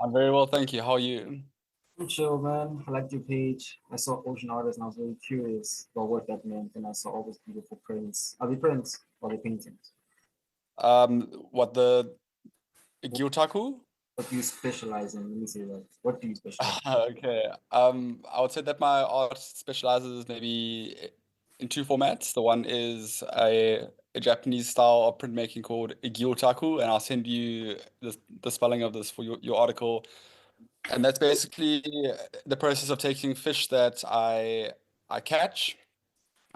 I'm very well, thank you. How are you? I'm chill, man. I liked your page. I saw Ocean Artist and I was really curious about what that meant. And I saw all those beautiful prints. Are they prints or are they paintings? What the Gyotaku? What do you specialize in? Let me say that. What do you specialize Okay. I would say that my art specializes maybe in two formats. The one is a Japanese style of printmaking called Gyotaku, and I'll send you the spelling of this for your article. And that's basically the process of taking fish that I catch,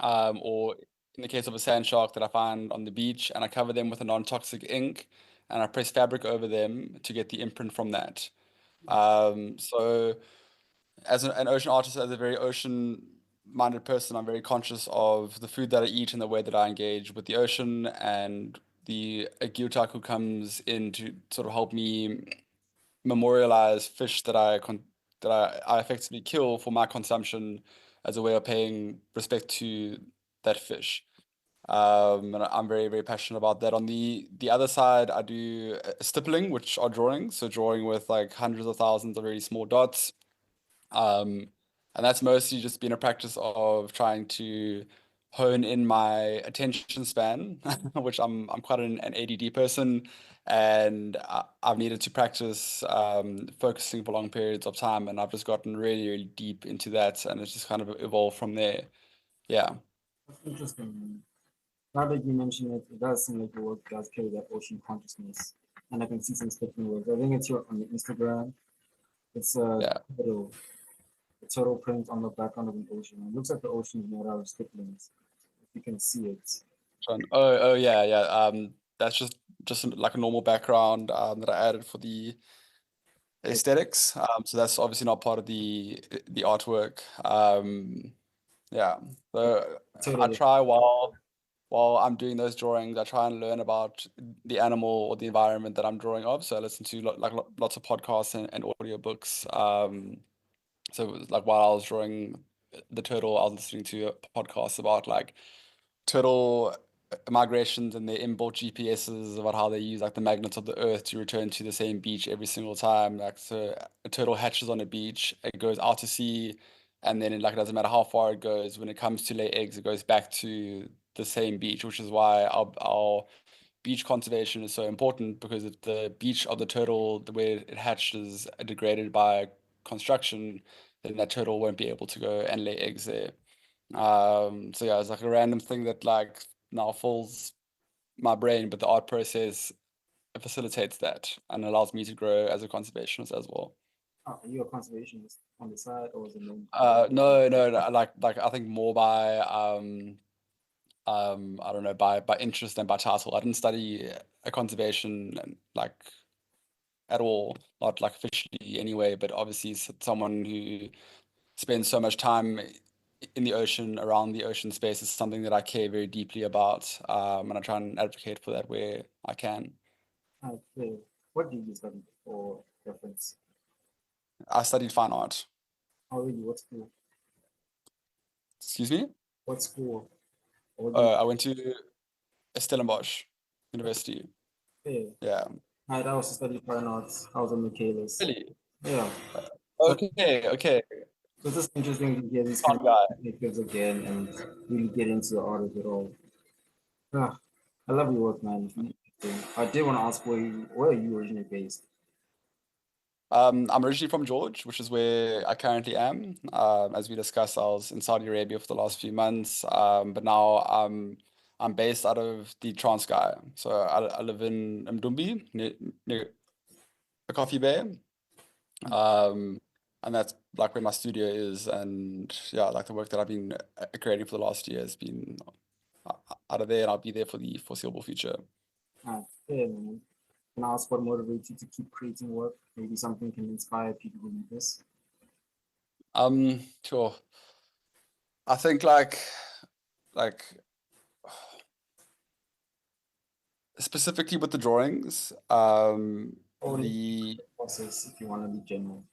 or in the case of a sand shark that I find on the beach, and I cover them with a non-toxic ink, and I press fabric over them to get the imprint from that. So as an ocean artist, as a very ocean-minded person, I'm very conscious of the food that I eat and the way that I engage with the ocean, and the Gyotaku comes in to sort of help me memorialize fish that I effectively kill for my consumption as a way of paying respect to that fish. And I'm very, very passionate about that. On the other side, I do stippling, which are drawings. So drawing with like hundreds of thousands of very small dots. Um, and that's mostly just been a practice of trying to hone in my attention span, which I'm quite an ADD person, and I've needed to practice focusing for long periods of time, and I've just gotten really, really deep into that, and it's just kind of evolved from there. Yeah. That's interesting, man. Now that you mention it, it does seem like your work does carry that ocean consciousness. And I can see some different work. I think it's your on your Instagram. It's Yeah. turtle, a turtle print on the background of an ocean. It looks like the ocean is made out of stipplings. If you can see it. Oh, yeah, yeah. That's just like a normal background that I added for the Like, aesthetics. So that's obviously not part of the artwork. Yeah. So I turtle. try while I'm doing those drawings, I try and learn about the animal or the environment that I'm drawing of. So I listen to lots of podcasts and audiobooks. So it was like while I was drawing the turtle, I was listening to a podcast about like turtle migrations and their inbuilt GPSs about how they use like the magnets of the earth to return to the same beach every single time. Like so a turtle hatches on a beach, it goes out to sea, and then like it doesn't matter how far it goes, when it comes to lay eggs, it goes back to the same beach, which is why our beach conservation is so important because if the beach of the turtle, the way it hatched is degraded by construction, then that turtle won't be able to go and lay eggs there. So yeah, it's like a random thing that like now fills my brain, but the art process facilitates that and allows me to grow as a conservationist as well. Are you a conservationist on the side or is it main? No, like I think more by I don't know, by interest and by title. I didn't study conservation like at all, not like officially anyway, but obviously someone who spends so much time in the ocean, around the ocean space is something that I care very deeply about, and I try and advocate for that where I can. Okay. What did you study for reference? I studied fine art. How are you? What school? Excuse me? What school? Or what did you I went to Stellenbosch University. say? Yeah. I also studied fine arts. I was on Michaelis. Really? Yeah. So, Okay, okay. so it's just interesting to hear these kind Fun of guy. perspectives again and really get into the art of it all. Ah, I love your work, man. It's really interesting. I did want to ask where are you originally based? I'm originally from George, which is where I currently am. As we discussed, I was in Saudi Arabia for the last few months, but now I'm based out of the Transkei. So I live in Mdumbi, near the Coffee Bay, um, and that's like where my studio is. And yeah, like the work that I've been creating for the last year has been uh, out of there, and I'll be there for the foreseeable future. Ah, yeah, man. Can I ask what motivates you to keep creating work? Maybe something can inspire people who need this. Sure. I think like specifically with the drawings, Or the the process, if you want to be general.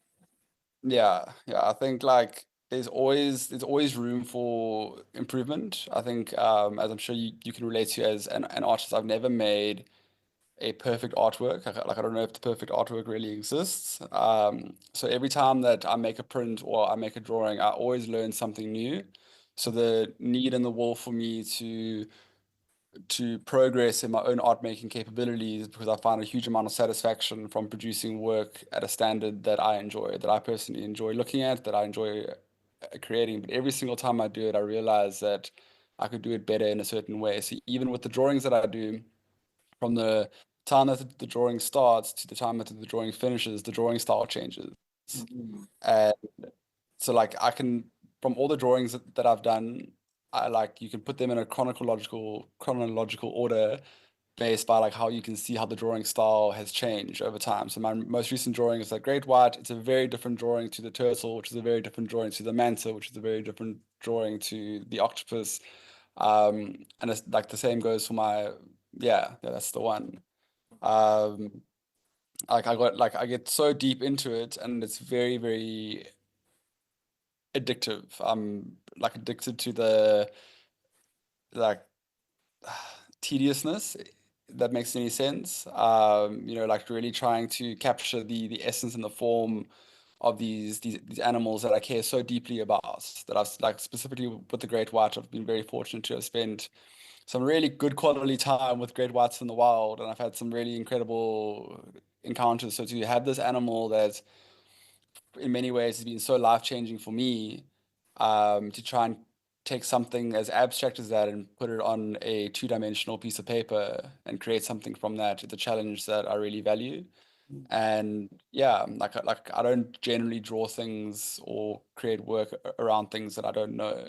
yeah, I think like there's always room for improvement. I think as I'm sure you can relate to as an artist, I've never made a perfect artwork. Like I don't know if the perfect artwork really exists. So every time that I make a print or I make a drawing, I always learn something new. So the need and the will for me to progress in my own art making capabilities, because I find a huge amount of satisfaction from producing work at a standard that I enjoy, that I personally enjoy looking at, that I enjoy creating. But every single time I do it, I realize that I could do it better in a certain way. So even with the drawings that I do, from the time that the drawing starts to the time that the drawing finishes, the drawing style changes. Mhm. And so like I can, from all the drawings that I've done, I like you can put them in a chronological order based by like how you can see how the drawing style has changed over time. So my most recent drawing is like Great White. It's a very different drawing to the turtle, which is a very different drawing to the manta, which is a very different drawing to the octopus. And it's like the same goes for my, yeah, that's the one. Um, like I get so deep into it, and it's very, very addictive. I'm like addicted to the like tediousness, if that makes any sense. Like really trying to capture the essence and the form of these animals that I care so deeply about. That I've like specifically with the great white, I've been very fortunate to have spent some really good quality time with great whites in the wild, and I've had some really incredible encounters. So to have this animal that in many ways has been so life-changing for me, to try and take something as abstract as that and put it on a two-dimensional piece of paper and create something from that, it's a challenge that I really value. And yeah, like I don't generally draw things or create work around things that I don't know.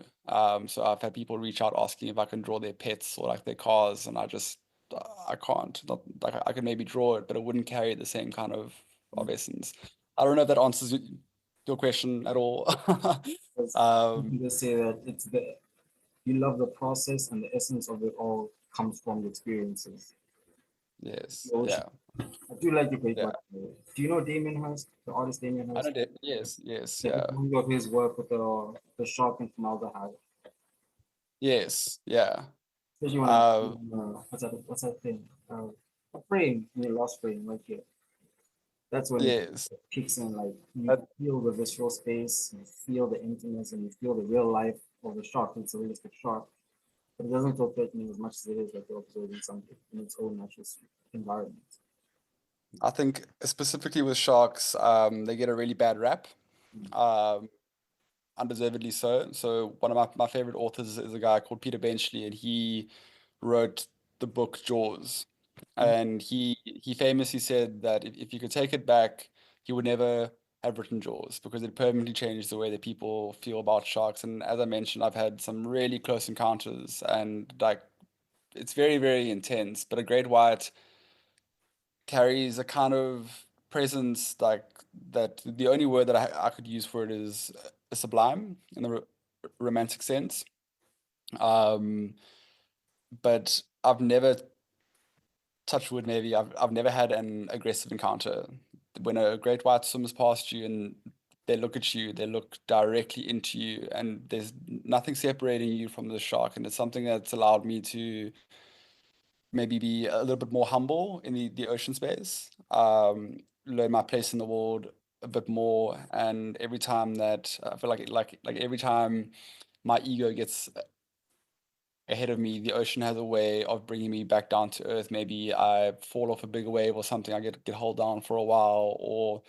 So I've had people reach out asking if I can draw their pets or like their cars, and I can't. Not like I could maybe draw it, but it wouldn't carry the same kind of essence. I don't know if that answers your question at all. Because you Um, can just say that it's the you love the process and the essence of it all comes from the experiences. yes, The ocean. yeah, I do like the great yeah. white. Do you know Damien Hirst, the artist Damien I know Hirst? that. Yes, yes, Yeah, the yeah, movie of his work with the shark and formaldehyde. yes, yeah. Especially when Uh, what's that thing? A frame, in the last frame right here. That's when it yes. kicks in, like you That, feel the visceral space, you feel the emptiness, and you feel the real life of the shark. It's a realistic shark, but it doesn't feel threatening as much as it is like you're observing something in its own natural environment. I think specifically with sharks, they get a really bad rap, Mm. um, undeservedly so. So one of my favorite authors is a guy called Peter Benchley, and he wrote the book Jaws. And he famously said that if you could take it back, he would never have written Jaws because it permanently changed the way that people feel about sharks. And as I mentioned, I've had some really close encounters, and like it's very, very intense. But a great white carries a kind of presence like that. The only word that I could use for it is sublime in the romantic sense. Um, but I've never touched wood. Maybe I've never had an aggressive encounter. When a great white swims past you and they look at you, they look directly into you, and there's nothing separating you from the shark. And it's something that's allowed me to maybe be a little bit more humble in the ocean space, learn my place in the world a bit more. And every time that I feel like every time my ego gets ahead of me, the ocean has a way of bringing me back down to earth. Maybe I fall off a bigger wave or something, I get held down for a while, or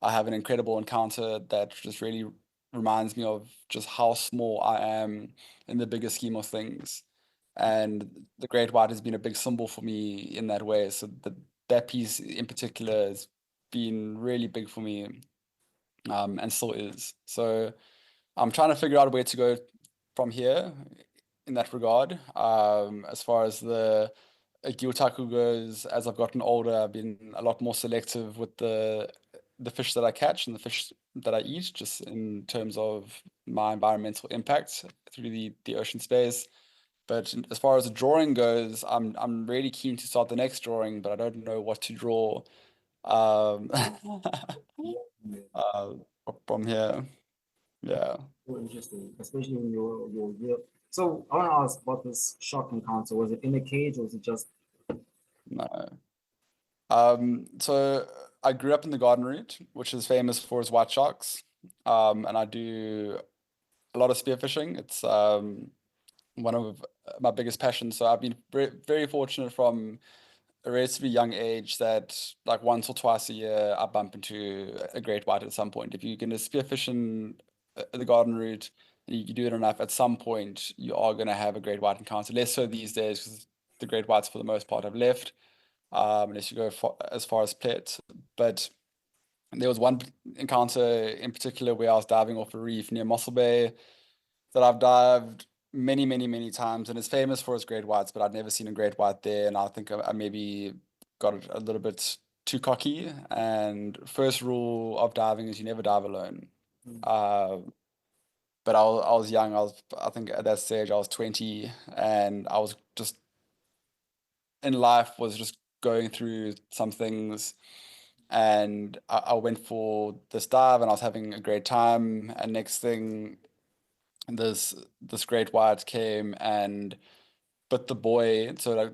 I have an incredible encounter that just really reminds me of just how small I am in the bigger scheme of things. And the Great White has been a big symbol for me in that way. So that piece in particular has been really big for me, and still is. So I'm trying to figure out where to go from here in that regard. As far as the Gyotaku goes, as I've gotten older, I've been a lot more selective with the fish that I catch and the fish that I eat, just in terms of my environmental impact through the ocean space. But as far as the drawing goes, I'm really keen to start the next drawing, but I don't know what to draw. Um, uh, from here. Yeah, So interesting, especially when you're so I want to ask about this shark encounter. Was it in a cage or was it just no. So I grew up in the Garden Route, which is famous for its white sharks. And I do a lot of spearfishing. It's one of my biggest passions. So I've been very fortunate from a relatively young age that like once or twice a year I bump into a great white at some point. If you're going to spearfish in the Garden Route and you do it enough, at some point you are going to have a great white encounter. Less so these days because the great whites for the most part have left, unless you go as far as Plet. But there was one encounter in particular where I was diving off a reef near Mossel Bay that I've dived many, many, many times, and it's famous for its great whites, but I'd never seen a great white there, and I think I maybe got it a little bit too cocky. And first rule of diving is you never dive alone. Mm. But I was young. I think at that stage I was 20, and I was just in life was just going through some things, and I went for this dive, and I was having a great time. And next thing, this great white came and bit the buoy. So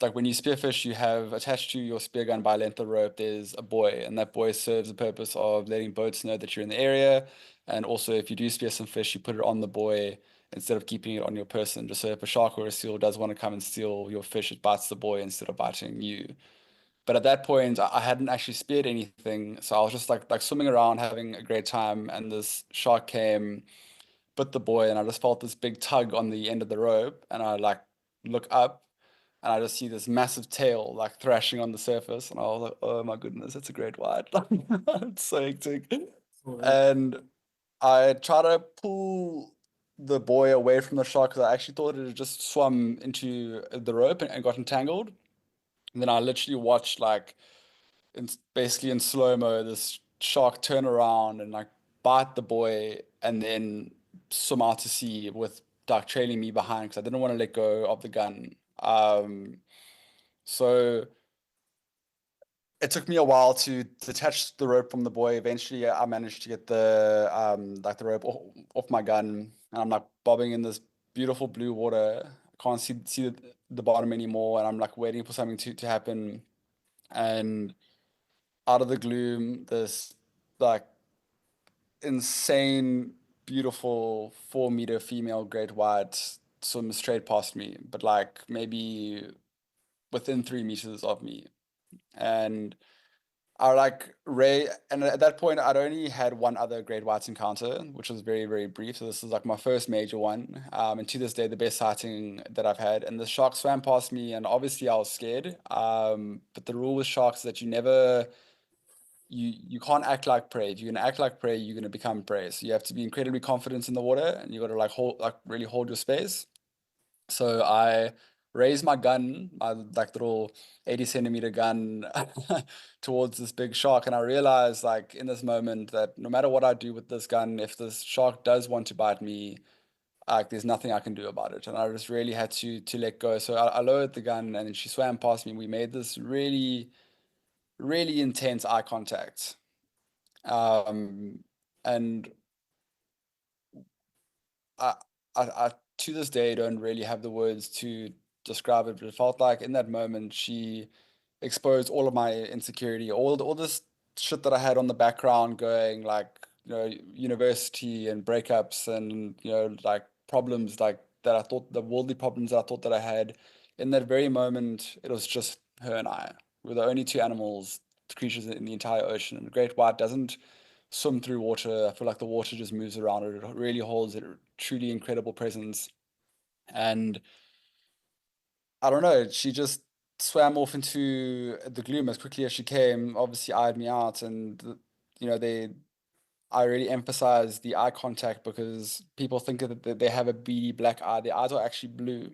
like when you spearfish, you have attached to your spear gun by length of rope, there's a buoy, and that buoy serves the purpose of letting boats know that you're in the area. And also, if you do spear some fish, you put it on the buoy instead of keeping it on your person. Just so if a shark or a seal does want to come and steal your fish, it bites the buoy instead of biting you. But at that point, I hadn't actually speared anything, so I was just like swimming around, having a great time, and this shark came, bit the buoy, and I just felt this big tug on the end of the rope, and I like look up and I just see this massive tail like thrashing on the surface, and I was like, oh my goodness, it's a great white. It's so hectic. So And I try to pull the buoy away from the shark because I actually thought it had just swum into the rope and got entangled. And then I literally watched like basically in slow-mo this shark turn around and like bite the buoy and then swim out to sea with like trailing me behind because I didn't want to let go of the gun. So it took me a while to detach the rope from the buoy. Eventually, I managed to get the like the rope off my gun, and I'm like bobbing in this beautiful blue water. I can't see the bottom anymore, and I'm like waiting for something to happen. And out of the gloom, this like insane, beautiful 4 meter female great white swims straight past me, but like maybe within 3 meters of me. And I like Ray, and at that point, I'd only had one other great whites encounter, which was very, very brief. So this is like my first major one. And to this day, the best sighting that I've had. And the shark swam past me, and obviously I was scared. But the rule with sharks is that you can't act like prey. If you're gonna act like prey, you're gonna become prey. So you have to be incredibly confident in the water, and you got to really hold your space. So I raised my gun, my like little 80 centimeter gun towards this big shark. And I realized like in this moment that no matter what I do with this gun, if this shark does want to bite me, like there's nothing I can do about it. And I just really had to let go. So I lowered the gun and then she swam past me. We made this really, really intense eye contact. Um, and I, I to this day don't really have the words to describe it, but it felt like in that moment she exposed all of my insecurity, all this shit that I had on the background going, like, university and breakups and, like problems like that I thought the worldly problems that I thought that I had. In that very moment, it was just her and I. We were the only two animals, creatures in the entire ocean. And the great white doesn't swim through water. I feel like the water just moves around it. It really holds a truly incredible presence. And I don't know, she just swam off into the gloom as quickly as she came, obviously eyed me out, and they I really emphasize the eye contact because people think that they have a beady black eye. Their eyes are actually blue.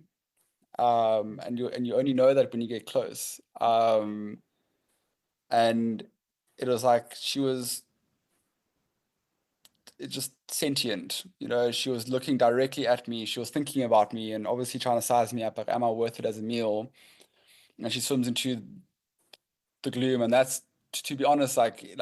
And you only know that when you get close. And it was like she was just sentient. She was looking directly at me. She was thinking about me and obviously trying to size me up. Like, am I worth it as a meal? And she swims into the gloom, and that's to be honest, like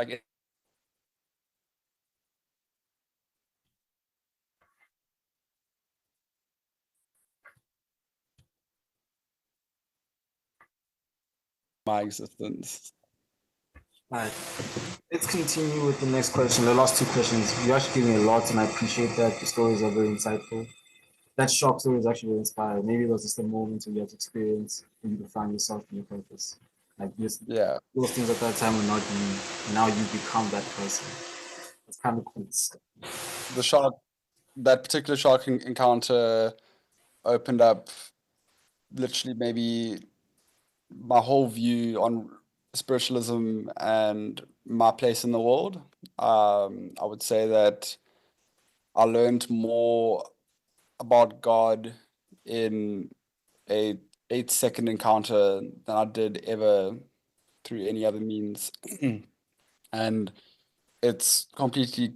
my existence. Alright, let's continue with the next question. The last two questions. You actually gave me a lot, and I appreciate that. The stories are very insightful. That shark story is actually very inspiring. Maybe it was just a moment where you had to experience and you could find yourself in your purpose. Like this, Yeah, those things at that time were not you. Now you become that person. It's kind of cool. the shark, that particular shark encounter opened up literally maybe my whole view on spiritualism and my place in the world. I would say that I learned more about God in a 8-second encounter than I did ever through any other means. And it's completely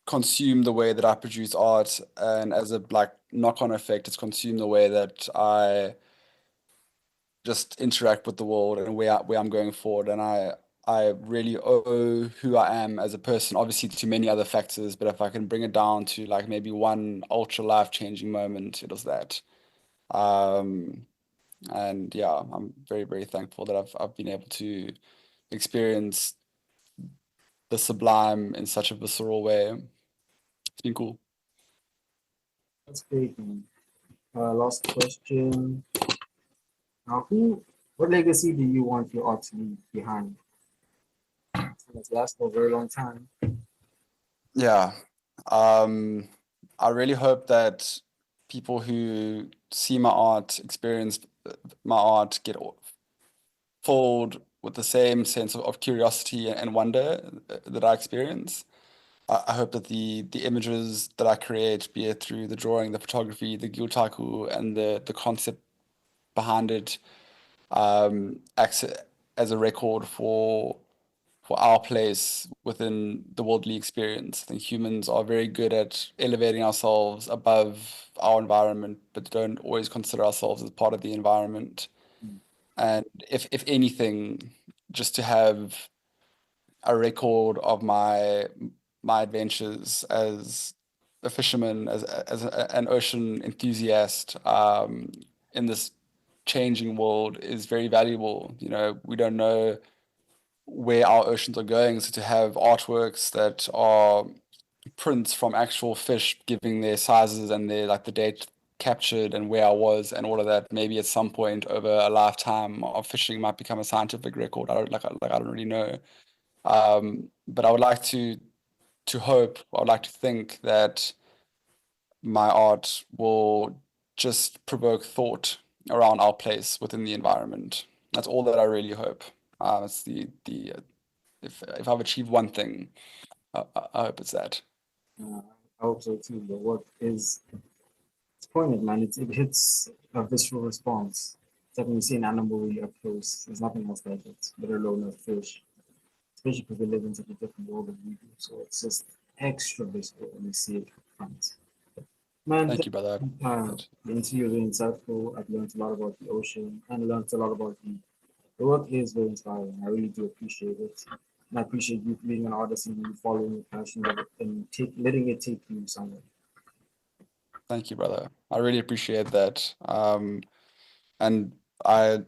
consumed the way that I produce art, and as a like knock-on effect, it's consumed the way that I just interact with the world and where I'm going forward. And I really owe who I am as a person, obviously to many other factors, but if I can bring it down to like maybe one ultra life-changing moment, it was that. Um, and yeah, I'm very, very thankful that I've been able to experience the sublime in such a visceral way. It's been cool. That's great, man. Last question. Now, what legacy do you want your art to leave behind? It's last for a very long time. Yeah. Um, I really hope that people who see my art, experience my art, get filled with the same sense of curiosity and wonder that I experience. I hope that the images that I create, be it through the drawing, the photography, the Gyotaku, and the concept behind it, acts as a record for our place within the worldly experience. I think humans are very good at elevating ourselves above our environment, but don't always consider ourselves as part of the environment. And if anything, just to have a record of my adventures as a fisherman, an ocean enthusiast, in this changing world is very valuable. You know, we don't know where our oceans are going. So to have artworks that are prints from actual fish giving their sizes and their like the date captured and where I was and all of that, maybe at some point over a lifetime of fishing might become a scientific record. I don't really know. But I would like to hope, I would like to think that my art will just provoke thought around our place within the environment. That's all that I really hope. It's the if I've achieved one thing, I hope it's that. I hope so too. The work is it's poignant, man. It hits a visceral response. It's like when you see an animal really up close, there's nothing else like it, let alone a fish, especially because they live in such a different world than we do. So it's just extra visceral when you see it up front. Man, Thank you, brother. the interview was really insightful. I've learned a lot about the ocean and learned a lot about the work is very inspiring. I really do appreciate it. And I appreciate you being an artist and you following your passion and letting it take you somewhere. Thank you, brother. I really appreciate that. And I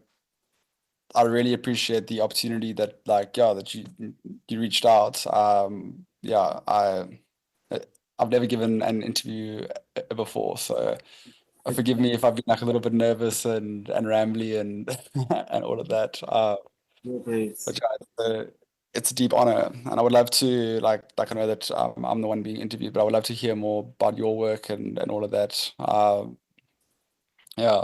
I really appreciate the opportunity that like yeah that you reached out. Yeah, I've never given an interview before, so forgive me if I've been like a little bit nervous and rambly and and all of that. You're great. But yeah, it's a deep honor, and I would love to like I know that I'm the one being interviewed, but I would love to hear more about your work and all of that. Yeah.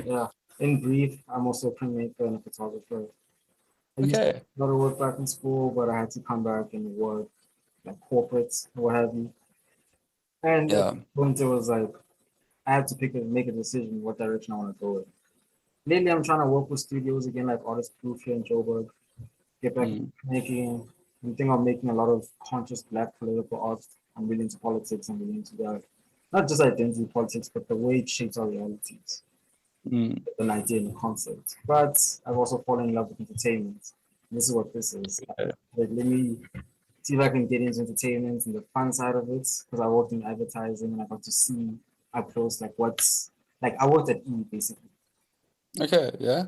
Yeah. In brief, I'm also a printmaker and a photographer. I used to Okay. do a lot of work back in school, but I had to come back and work like corporates, what have you. And at Yeah. the point it was like I had to make a decision what direction I want to go in. Lately I'm trying to work with studios again, like Artist Proof here in Joburg, get back into Mm, making I'm thinking of making a lot of conscious black political art. I'm really into politics, I'm really into that. Not just identity politics, but the way it shapes our realities. mm. An idea and a concept. But I've also fallen in love with entertainment. This is what this is. Okay. Like, let me see if I can get into entertainment and the fun side of it because I worked in advertising and I got to see up close like what's like I worked at E basically. Okay. Yeah.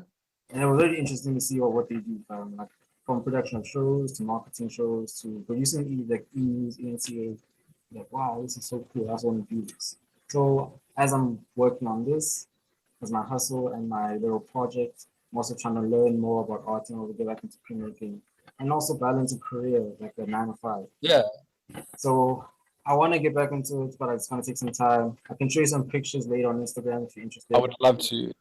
And it was really interesting to see what they do, like from production of shows to marketing shows to producing like E-news, ENCA. Like, wow, this is so cool. I also want to do this. So as I'm working on this, as my hustle and my little project, I'm also trying to learn more about art and also get back into printmaking and also balance a career like a 9 to 5. Yeah, So I want to get back into it, but it's gonna take some time. I can show you some pictures later on Instagram if you're I interested. would love to.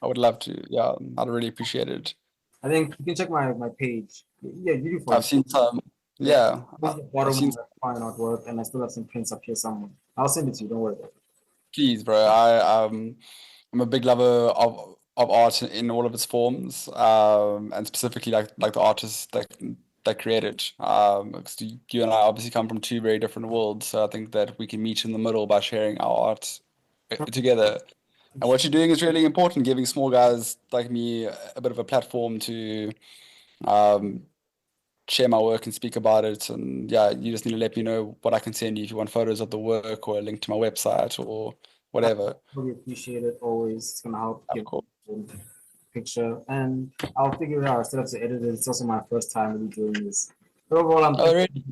I would love to. Yeah, I'd really appreciate it. I think you can check my page. Yeah, you do I've follow. seen some. Yeah, Yeah, this is the I've bottom seen. of my fine artwork, and I still have some prints up here somewhere. I'll send it to you. Don't worry about it. Please, bro. I'm a big lover of art in all of its forms, and specifically like the artists that create it. Because you and I obviously come from two very different worlds, so I think that we can meet in the middle by sharing our art together. And what you're doing is really important, giving small guys like me a bit of a platform to um, share my work and speak about it. And yeah, you just need to let me know what I can send you if you want photos of the work or a link to my website or I whatever. really appreciate it. Always, it's gonna help Of get course. a picture, and I'll figure it out. I still have to edit it. It's also my first time really doing this. But overall, I'm Oh, really?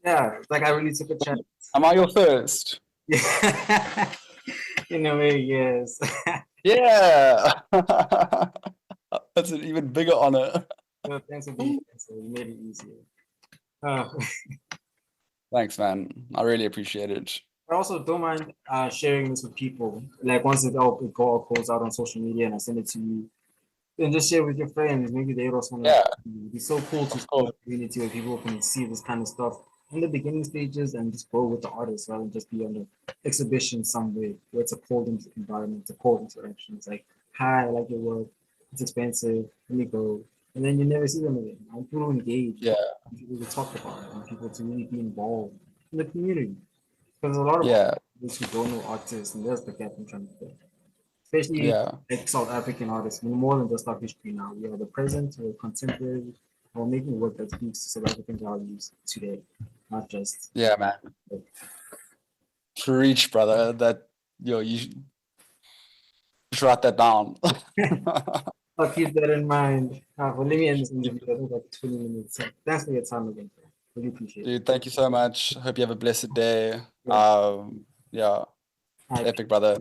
yeah, it's like I really took a chance. Am I your first? Yeah, in a way, yes. Yeah. That's an even bigger honor. So thanks for being here. So you made it easier. Uh, Thanks, man. I really appreciate it. I also don't mind sharing this with people. Like once it goes out on social media and I send it to you, then just share with your friends. Maybe they also want Yeah, to. It'd be so cool to of see course. a community where people can see this kind of stuff in the beginning stages and just grow with the artist rather than just be on the exhibition somewhere where it's a cold environment, it's a cold interaction. It's like, hi, I like your work. It's expensive. Let me go. And then you never see them again. I want people to engage, Yeah, people to talk about it, and people to really be involved in the community. Because a lot of yeah, artists who don't know artists, and that's the gap I'm trying to fill. Especially yeah, like South African artists, we're more than just our history now. We are the present, we're contemporary, we're making work that speaks to South African values today, not just yeah, man. like, Preach, brother. You should write that down. I'll keep that in mind. Well, let me end this interview. I think like 20 minutes. So thanks for your time again. Really appreciate it. Dude, thank you so much. Hope you have a blessed day. Yeah. Yeah, All right. epic, brother.